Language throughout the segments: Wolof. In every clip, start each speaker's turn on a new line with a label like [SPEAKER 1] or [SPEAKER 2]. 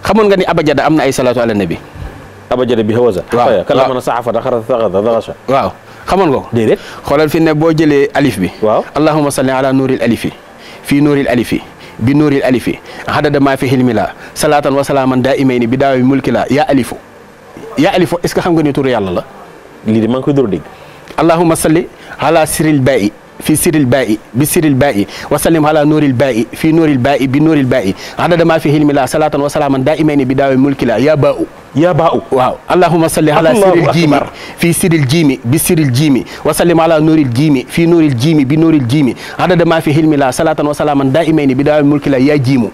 [SPEAKER 1] xamoon nga ni abajada am na ay salaatu ala nabi.
[SPEAKER 2] abajada bi hawaza.
[SPEAKER 1] waaw
[SPEAKER 2] kala mën a saxafa daxara.
[SPEAKER 1] waaw xamoon nga ko.
[SPEAKER 2] déedéet.
[SPEAKER 1] xoolal fi ne boo jëlee alif bi.
[SPEAKER 2] waaw
[SPEAKER 1] allahumma salli ala nuuril alifi fii nuuril alifi bi nuuril alifi hadada maa fi hilmi la salaatan wa salaaman daa imayni bi daawi mulki la yaa alifu est-ce que xam nga ni turu yàlla la.
[SPEAKER 2] lii de maa ngi koy door a dégg.
[SPEAKER 1] allahumma salli ala siril baa'i fii siril baa'i bi siril baa'i wa sallim ala nuuril baa'i fii nuuril baa'i bi nuuril baa'i hadada maa fi hilmi la salaatan wa salaaman daa imayni bi daawi mulki la yaa baa'u. waaw allahumma salli ala siril jiimi fii siril jiimi bi siril jiimi wa sallim ala nuuril jiimi fii nuuril jiimi bi nuuril jiimi hadada maa fi hilmi la salaatan wa salaaman daa imayni bi daawi mulki la yaa jiimu.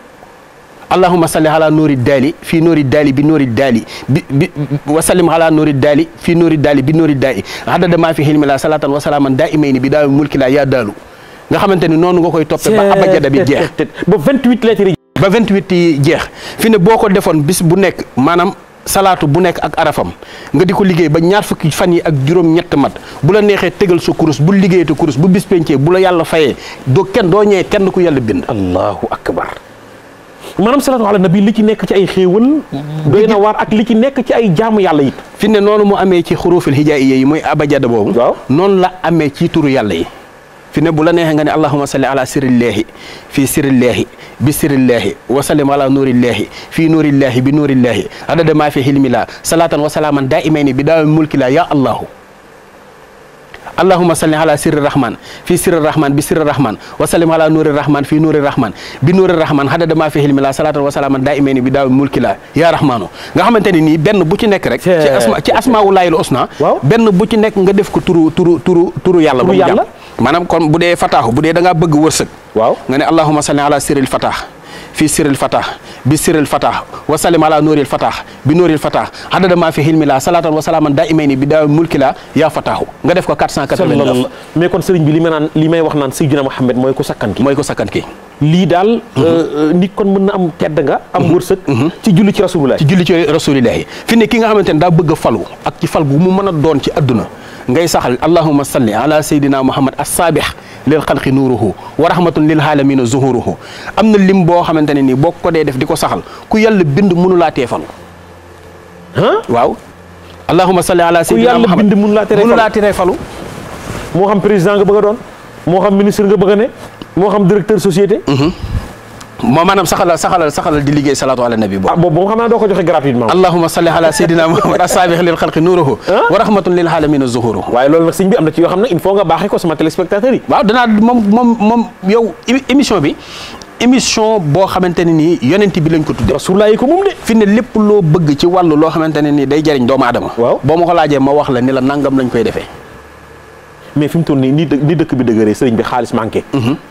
[SPEAKER 1] allahumma salli ala nuuri daali fii nuuri daali bi nuuri daali bi wa sallim ala nuuri daali fii nuuri daali bi nuuri daali hadada maa fi hilmi la salatan wa salaaman daa imayni bi daawi mulki la yaa daalu nga xamante ni noonu nga koy toppee ba abajada bi jeex
[SPEAKER 2] ba 28 lettres yi
[SPEAKER 1] ba 28 yi jeex fi ne boo ko defoon bis bu nekk maanaam salaatu bu nekk ak arafam nga di ko liggéey ba ñaar fukki fan yi ak juróom-ñett mat bu la neexee tegal sa kurus bu liggéeyate kurus bu bis pencee bu la yàlla fayee doo ñëwee kenn ku yàlla bind.
[SPEAKER 2] allahu akbar. maanaam salaatu ala nabi li ci nekk ci ay xéewal doy na waar ak li ci nekk ci ay jaamu yàlla it.
[SPEAKER 1] fi ne noonu mu amee ci xurufil hijaaiya yi mooy abajada boobu.
[SPEAKER 2] waaw
[SPEAKER 1] noonu la amee ci turu yàlla yi. fi ne bu la neexee nga ne allahumma salli ala sirillaahi fii sirillaahi bi sirillaahi wa sallim ala nuurillaahi fii nuurillaahi bi nuurillaahi adada maa fi hilmi la salaatan wa salaaman daa imayni bi daawi mulki la ya allahu. allahumma salli ala sirri rahman fii sirri rahman bi sirri rahman wa sallim ala nuuri rahman fii nuuri rahman bi nuuri rahman hadada maa fi hilmi la salaatan wa salaaman daa imayni bi daawi mulki la yaa rahmaanu nga xamante ne nii benn bu ci nekk rek ci asmaa'ullaahil husnaa benn bu ci nekk nga def ko turu yàlla ba mu jàpp maanaam kon bu dee fataaxu bu dee da ngaa bëgg wërsëg waaw nga ne allahumma salli ala sirril fataax fii sirril fataax bi sirril fataax wa sallim ala nuuril fataax bi nuuril fataax hadada maa fi hilmi la salaatan wa salaaman daa imayni bi daawi mulki la yaa fataaxu nga def ko 489
[SPEAKER 2] mais kon sëriñ bi li may wax naan Seydina Muhammad mooy ko sakkan ki lii daal nit kon mën na am tedd nga am wërsëg ci julli ci rasulullah fi ne ki nga xamante ne daa bëgg a falu ak ci fal gu mu mën a doon ci adduna ngay saxal allahumma salli ala sayyidina muhammad as-saabih lil xalqi nuuruhu wa rahmatun lil aalamina zuhuruhu am na lim boo xamante ne nii boo ko dee def di ko saxal ku yàlla bind mënu laa tee falu waaw allahumma salli ala sayyidina muhammad ku yàlla bind mënu laa teree falu moo xam président nga bëgg a doon moo xam ministre nga bëgg a ne moo xam directeur société
[SPEAKER 1] moo maanaam saxalal di liggéey salaatu ala nabi boobu
[SPEAKER 2] boobu xam naa doo ko joxe gratuitement
[SPEAKER 1] allahumma salli ala sayyidina muhammad as-saabih lil xalqi nuuruhu wa rahmatun lil aalamiina zuhuruhu
[SPEAKER 2] waaye loolu nag sëñ bi am na ci yoo xam ne il faut nga baaxee ko sama téléspectateurs yi
[SPEAKER 1] waaw danaa moom yow émission boo xamante ne nii yonent bi lañ ko tudde
[SPEAKER 2] rasulullah yi ko moom de
[SPEAKER 1] fi ne lépp loo bëgg ci wàllu loo xamante ne nii day jariñ doomu aadama
[SPEAKER 2] waaw
[SPEAKER 1] boo ma ko laajee ma wax la ni la nangam lañ koy defee
[SPEAKER 2] mais fi mu toll nii ni dëkk bi dëgëree sëriñ bi xaalis manqué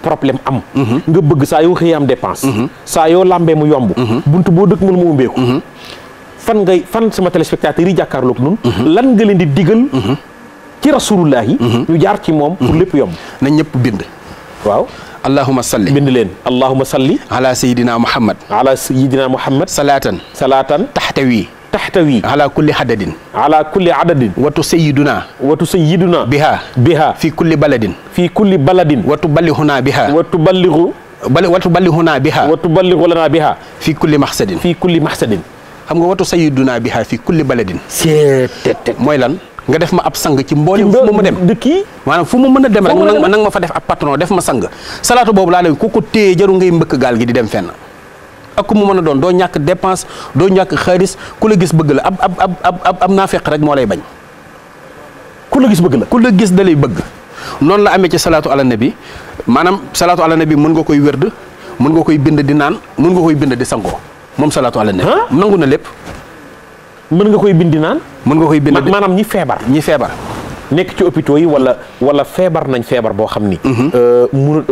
[SPEAKER 2] problème am nga bëgg saa yoo xëyee am dépense saa yoo lambee mu yomb buntu boo dëkk mën mu umbeeku fan sama téléspectateurs yi jàkkaarloog nun lan nga leen di digal ci rasulullah yi ñu jaar ci moom pour lépp yomb
[SPEAKER 1] na ñëpp bind
[SPEAKER 2] waaw
[SPEAKER 1] allahumma salli
[SPEAKER 2] bind leen allahumma salli
[SPEAKER 1] ala sayidina muhammad salaatan taxtawi ala kulli adadin watu sayiduna biha fi kulli baladin watu ballihuna lana biha fi kulli maxsadin xam nga watu sayiduna biha fi kulli baladin mooy lan nga def ma ab sang ci mboolem fu mu dem maanaam fu mu mën a dem rek nang ma fa def ab patron def ma sang salaatu boobu laa leen ku ko téye jaru ngay mbëkk gaal gi di dem fenn ak ku mu mën a doon doo ñàkk dépense doo ñàkk xaalis ku la gis bëgg la ab naafeq rek moo lay bañ ku la gis da lay bëgg noonu la amee ci salaatu ala nabi maanaam salaatu ala nabi mën nga koy wérd mën nga koy bind di naan mën nga koy bind di sangoo moom salaatu ala nabi nangu na lépp
[SPEAKER 2] mën nga koy bind naan
[SPEAKER 1] mën nga koy bind
[SPEAKER 2] maanaam ñi feebar nekk ci hôpitaux yi wala feebar nañ feebar boo xam ni mun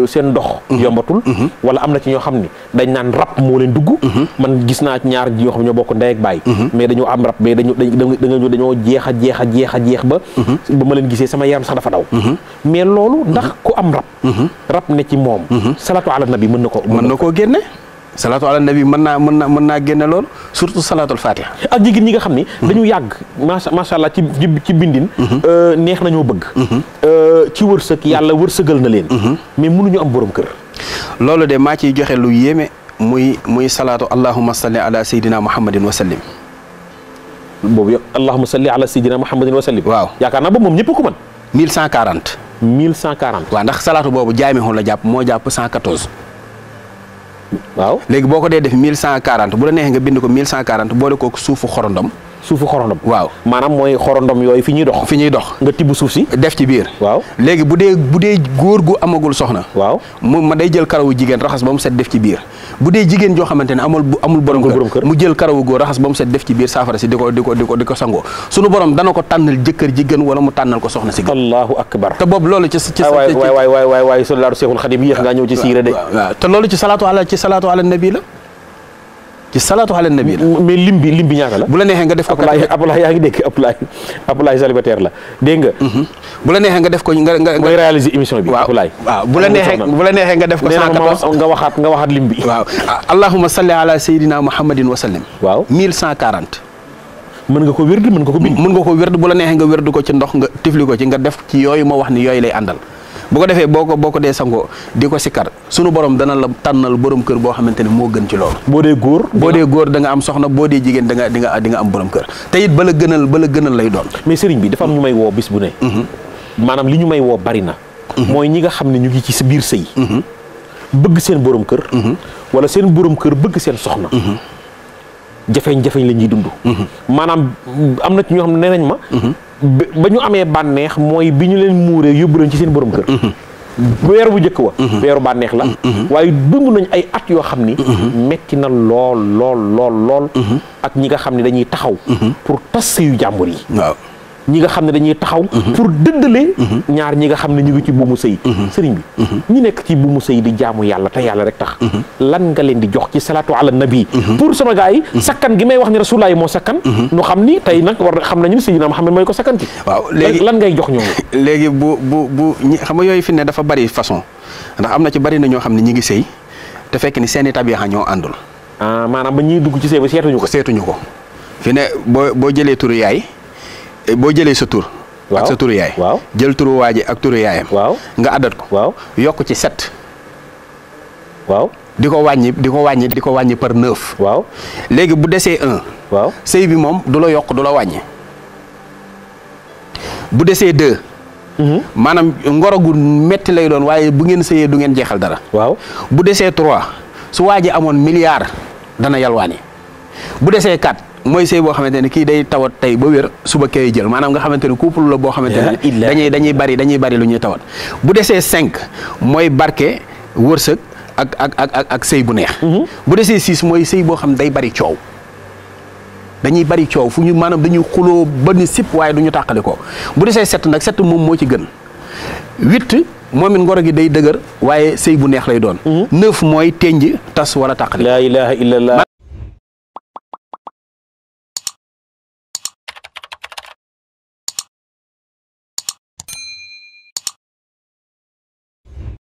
[SPEAKER 2] seen ndox yombatul wala am na ci ñoo xam ni dañ naan rab moo leen dugg man gis naa ñaar yoo xam ñoo bokk ndey ak baay mais dañoo am rab mais dañoo jeex a ba ma leen gisee sama yaram sax dafa daw mais loolu ndax ku am rab ne ci moom salaatu ala nabi mën na koo génne salaatu ala nabi mën naa génne loolu surtout salaatul fatiha ak jigéen ñi nga xam ni dañu yàgg macha allah ci bindin neex nañoo bëgg ci wërsëg yàlla wërsëgal na leen mais mënuñu am borom kër
[SPEAKER 1] loolu de maa ciy joxe lu yéeme muy salaatu allahumma salli ala sayyidina muhammadin wa sallim.
[SPEAKER 2] boobu yëpp allahumma salli ala sayyidina muhammadin wa sallim.
[SPEAKER 1] waaw
[SPEAKER 2] yaakaar naa boobu moom ñëpp ko mën.
[SPEAKER 1] 1140.
[SPEAKER 2] 1140.
[SPEAKER 1] waaw ndax salaatu boobu jaamixu la jàpp moo jàpp 114.
[SPEAKER 2] waaw
[SPEAKER 1] léegi boo ko dee def 1140 bu la neexee nga bind ko 1140 boole ko suufu xorondom.
[SPEAKER 2] suufu xorondom.
[SPEAKER 1] waaw
[SPEAKER 2] maanaam mooy xorondom yooyu fi ñuy dox.
[SPEAKER 1] fi ñuy dox
[SPEAKER 2] nga tibb suuf si.
[SPEAKER 1] def ci biir.
[SPEAKER 2] waaw
[SPEAKER 1] léegi bu dee góor gu amagul soxna.
[SPEAKER 2] waaw
[SPEAKER 1] ma day jël karawu jigéen raxas ba mu set def ci biir. bu dee jigéen joo xamante ne amul borom kër mu jël karawu góor raxas ba mu set def ci biir saafara si di ko sangoo sunu borom dana ko tànnal jëkkër ji gën wala mu tànnal ko soxna si gën.
[SPEAKER 2] allahu akbar.
[SPEAKER 1] te boobu loolu ci
[SPEAKER 2] waay soldaru Seexul Xadim yéex ngaa ñëw ci siira de.
[SPEAKER 1] waaw te loolu ci salaatu ala nabi la. ci salaatu ala nabi la.
[SPEAKER 2] mais lim bi ñaata la.
[SPEAKER 1] bu la neexee nga def ko.
[SPEAKER 2] Abdoulaye yaa ngi dégg Abdoulaye célibataire la dégg nga.
[SPEAKER 1] bu la neexee nga def ko nga
[SPEAKER 2] mooy réaliser émission bi. Abdoulaye
[SPEAKER 1] waaw bu la neexee nga def ko. 114
[SPEAKER 2] nga waxaat lim bi.
[SPEAKER 1] waaw allahumma salli ala sayyidina muhammadin wa sallim.
[SPEAKER 2] waaw
[SPEAKER 1] 1140.
[SPEAKER 2] mën nga ko wérd mën nga ko bind.
[SPEAKER 1] mën nga ko wérd bu la neexee nga wérd ko ci ndox nga tifli ko ci nga def ci yooyu ma wax ni yooyu lay àndal. bu ko defee boo ko dee sangoo di ko sikkar sunu borom dana la tànnal borom kër boo xamante ne moo gën ci loolu.
[SPEAKER 2] boo dee góor
[SPEAKER 1] da nga am soxna boo dee jigéen di nga am borom kër te it bala gënal lay doon.
[SPEAKER 2] mais sëriñ bi dafa am ñu may woo bis bu ne. maanaam li ñu may woo bari na. mooy ñi nga xam ne ñu ngi ci sa biir sëy. bëgg seen borom kër. wala seen borom kër bëgg seen soxna. jafeñ-jafeñ la ñuy dund. maanaam am na ci ñoo xam ne nee nañ ma. ba ñu amee bànneex mooy bi ñu leen muuree yóbbu leen ci seen borom kër. weer bu njëkk wa. weeru bànneex la. waaye dund nañ ay at yoo xam ni. metti na lool. ak ñi nga xam ne dañuy taxaw. pour tas sëyu jàmbur yi.
[SPEAKER 1] waaw
[SPEAKER 2] ñi nga xam ne dañuy taxaw. pour dëddale. ñaar ñi nga xam ne ñu ngi ci buumu sëy. sëriñ bi ñi nekk ci buumu sëy di jaamu yàlla te yàlla rek tax. lan nga leen di jox ci salaatu ala nabi. pour sama gars yi. sakkan gi may wax ni rasulaay moo sakkan. nu xam ni tey nag war xam nañu ni Seydina Muhammad mooy ko sakkan ci.
[SPEAKER 1] waaw léegi
[SPEAKER 2] lan ngay jox ñooñu.
[SPEAKER 1] léegi bu xam nga yooyu fi ne dafa bari façon ndax am na ci bari na ñoo xam ne ñi ngi sëy te fekk ni seeni tabixa ñoo àndul.
[SPEAKER 2] maanaam ba ñuy dugg ci sëy ba
[SPEAKER 1] seetuñu ko fi ne boo jëlee turu yaay boo jëlee sa tur. ak sa turu yaay.
[SPEAKER 2] waaw
[SPEAKER 1] jël turu waaji ak turu yaayam.
[SPEAKER 2] waaw
[SPEAKER 1] nga addat ko.
[SPEAKER 2] waaw
[SPEAKER 1] yokk ci 7.
[SPEAKER 2] waaw
[SPEAKER 1] di ko wàññi par 9.
[SPEAKER 2] waaw
[SPEAKER 1] léegi bu desee 1.
[SPEAKER 2] waaw
[SPEAKER 1] sëy bi moom du la yokk du la wàññi. bu desee 2. maanaam ngoro gu metti lay doon waaye bu ngeen sëyee du ngeen jeexal dara.
[SPEAKER 2] waaw
[SPEAKER 1] bu desee 3 su waaji amoon milliard dana yalwaani. bu desee 4. mooy sëy boo xamante ne kii day tawat tey ba wér suba kay jël maanaam nga xamante ne couple la boo xamante ne dañuy bari lu ñuy tawat bu desee 5 mooy barke wërsëg ak sëy bu neex. bu desee 6 mooy sëy boo xam day bari coow dañuy bari coow fu ñu maanaam dañuy xuloo ba ni sip waaye du ñu tàqali ko bu desee 7 nag 7 moom moo ci gën 8 moom it ngoro gi day dëgër waaye sëy bu neex lay doon. 9 mooy tenj tas wala tàqali.
[SPEAKER 2] la ilaha illallah.